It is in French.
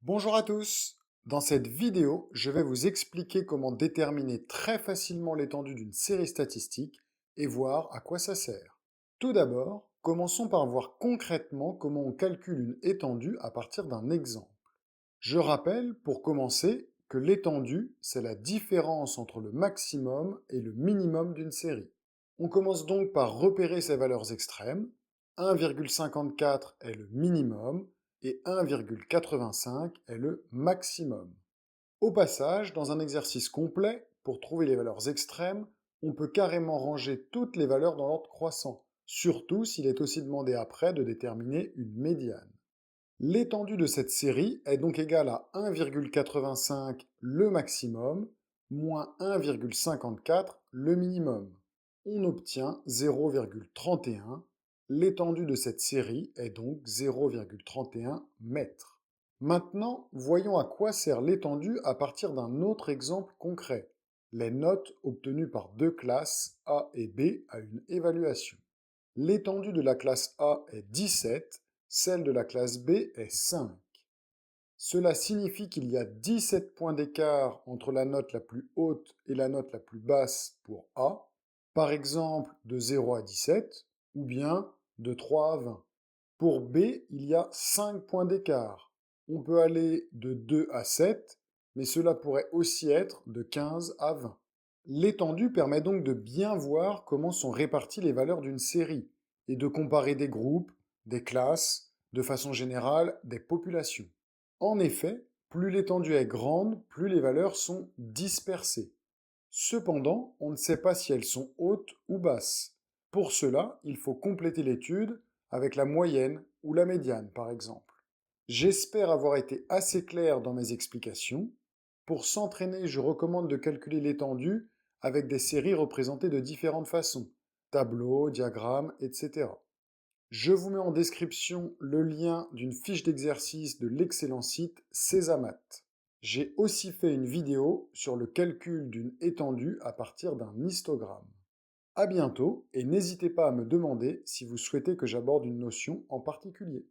Bonjour à tous! Dans cette vidéo, je vais vous expliquer comment déterminer très facilement l'étendue d'une série statistique et voir à quoi ça sert. Tout d'abord, commençons par voir concrètement comment on calcule une étendue à partir d'un exemple. Je rappelle, pour commencer, que l'étendue, c'est la différence entre le maximum et le minimum d'une série. On commence donc par repérer ses valeurs extrêmes. 1,54 est le minimum et 1,85 est le maximum. Au passage, dans un exercice complet, pour trouver les valeurs extrêmes, on peut carrément ranger toutes les valeurs dans l'ordre croissant, surtout s'il est aussi demandé après de déterminer une médiane. L'étendue de cette série est donc égale à 1,85 le maximum moins 1,54 le minimum. On obtient 0,31. L'étendue de cette série est donc 0,31 mètres. Maintenant, voyons à quoi sert l'étendue à partir d'un autre exemple concret, les notes obtenues par deux classes A et B à une évaluation. L'étendue de la classe A est 17, celle de la classe B est 5. Cela signifie qu'il y a 17 points d'écart entre la note la plus haute et la note la plus basse pour A, par exemple de 0 à 17, ou bien de 3 à 20. Pour B, il y a 5 points d'écart. On peut aller de 2 à 7, mais cela pourrait aussi être de 15 à 20. L'étendue permet donc de bien voir comment sont réparties les valeurs d'une série et de comparer des groupes, des classes, de façon générale des populations. En effet, plus l'étendue est grande, plus les valeurs sont dispersées. Cependant, on ne sait pas si elles sont hautes ou basses. Pour cela, il faut compléter l'étude avec la moyenne ou la médiane, par exemple. J'espère avoir été assez clair dans mes explications. Pour s'entraîner, je recommande de calculer l'étendue avec des séries représentées de différentes façons, tableaux, diagrammes, etc. Je vous mets en description le lien d'une fiche d'exercice de l'excellent site Césamat. J'ai aussi fait une vidéo sur le calcul d'une étendue à partir d'un histogramme. À bientôt et n'hésitez pas à me demander si vous souhaitez que j'aborde une notion en particulier.